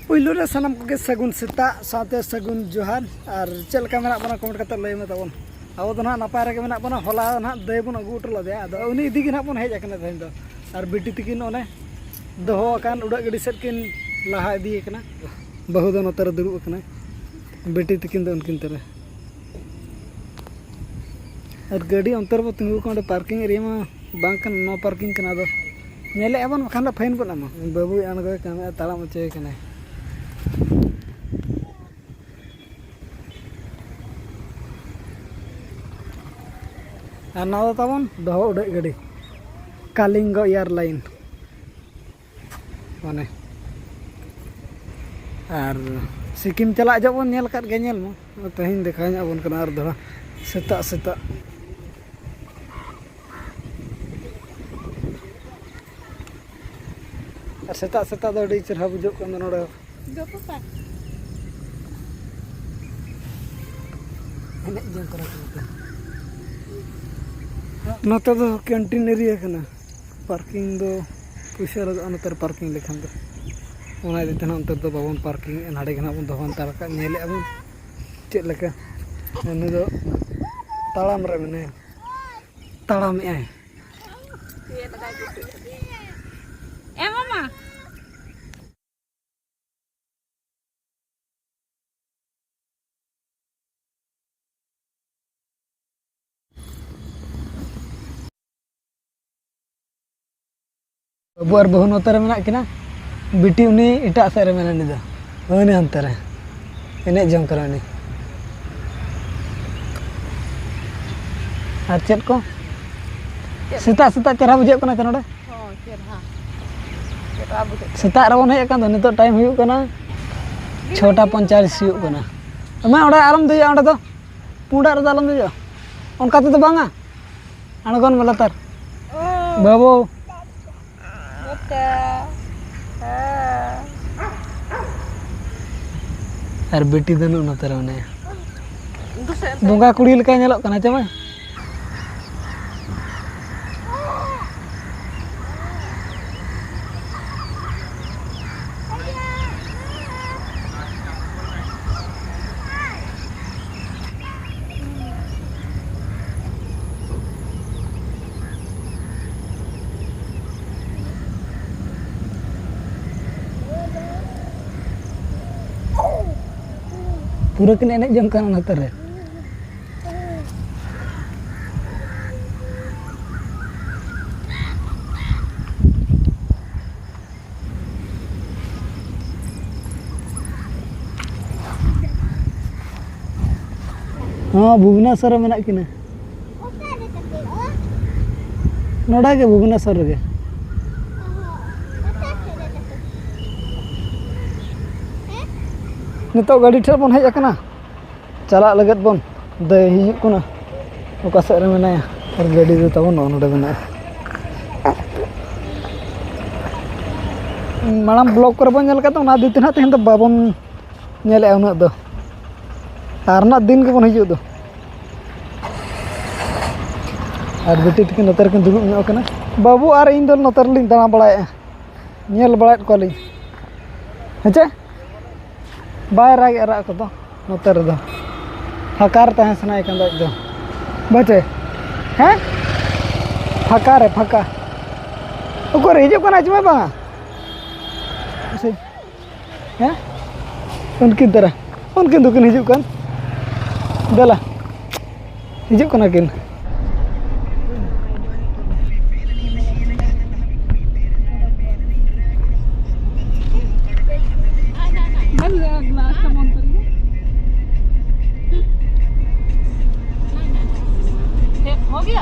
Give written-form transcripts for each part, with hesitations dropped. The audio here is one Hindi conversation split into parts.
पहिलो रे सानाम को सगुन सेता साथे सगुन जोहार और चल का मेना बना कमेंट करते लय में तबन अब तो ना नपाय रे मेना बना होला ना दे बन अगु उठल दे आदो उनी इदी के ना बन हेज अकना थेन दो और बिटी तकिन ओने दोहो अकान उड़ा गडी सेट किन लहा इदी अकना बहु दो नतर दुरु अकना बिटी तकिन दो उनकिन तरे और गाड़ी अंतर बो तिंगु को पार्किंग एरिया में बांकन नो पार्किंग कना दो नेले एबन खान फाइन बन आमा बाबू अनगो कमे ताला मचे कना और ना तबन दोहो उड़ा गाड़ी कालिंगो एयरलाइन माने और सिक्किम चला जबन नेल काट गे नेल मो तहिन देखाय अबन कना और धरा सेता सेता और सेता सेता दो अड़ी चरहा बुझो कन नोडे दो पपा एने जन करा नोते दो कैंटीन एरिया कना पार्किंग दो पैसा लगा नोतर पार्किंग लेखन दो ओना देते ना अंतर दो बाबन पार्किंग नाडे गना बन दोहन तारका नेले अब चेक लेका एने दो तालाम रे मने तालाम ए मामा बाबू और बहु नोतर मेना किना बिटी उनी इटा से रे मेना निदा ओने अंतर एने जम करानी और चेत को सेता सेता चरहा बुझे कना नोडे हो चरहा चरहा बुझे सेता रबन हे कन नितो टाइम हुयु कना 6:45 हुयु कना मैं ओडे आराम दे ओडे तो पुंडा रे आराम दे उनका तो बांगा अणगन मलतर बाबू और बेटी दनु नतर मने बोंगा कुड़ी लेका नेलो कना चमा पूरा किन एने जम कना नतर रे हाँ भुवनेश्वर में किना नोडा के भुवनेश्वर रे नितो गाड़ी ठे बन हेज अकना चला लगत बन दे हिजु कना ओका से रे मेना और गाड़ी दो तबन नोडे मेना मालम ब्लॉक कर बन नेल का तो ना दिते ना तेन तो बाबन नेले उना दो आर ना दिन के बन हिजु दो और बेटी तक नतर के दुरु में कना बाबू और इन दो नतर लिन दाना बड़ाय नेल बड़ाय को लिन हेचे बाय राग एरा को दो नतर दो फकार तहे सनाय कन दो बचे हैं फका रे फका ओको हिजु कना जमे बांगा से हैं उनकी तरह उनकी दुकान हिजु कन दला हिजु कना किन हो गया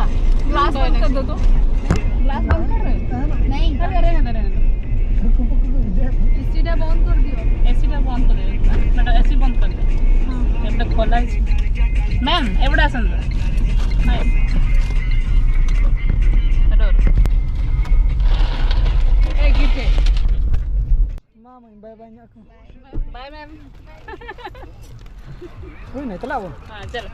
ग्लास बंद कर दो तो ग्लास बंद कर रहे नहीं अरे एसीटा बंद कर दियो एसीटा बंद कर दियो मतलब एसी बंद कर दो हां एटा खोला है मैम एवडा संद मैम हेलो ए गिटे मामा बाय बाय न्याको बाय मैम कोई नहीं चला वो हां चलो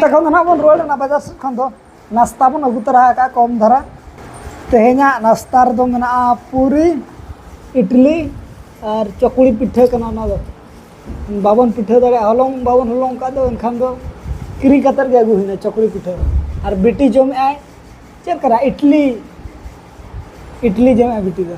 ᱱᱚᱰᱮ ᱠᱷᱚᱱ ᱫᱚ ᱱᱟᱦᱟᱜ ᱵᱚᱱ ᱨᱩᱣᱟᱹᱲ ᱮᱱᱟ ᱵᱟᱡᱟᱨ ᱥᱮᱫ ᱠᱷᱚᱱ ᱫᱚ नाश्ता बन अगू तरा का कम धारा तेहेना नाश्ता रो मेना पूरी इडली और चकुड़ी पिठे कना ना दो बाबन पिठे दाड़े हलंग बाबन हलंग का दो एनखान दो किरी कतर के अगू हिना चकुड़ी पिठे और बेटी जम आए चेक करा इडली इडली जम आए बेटी दो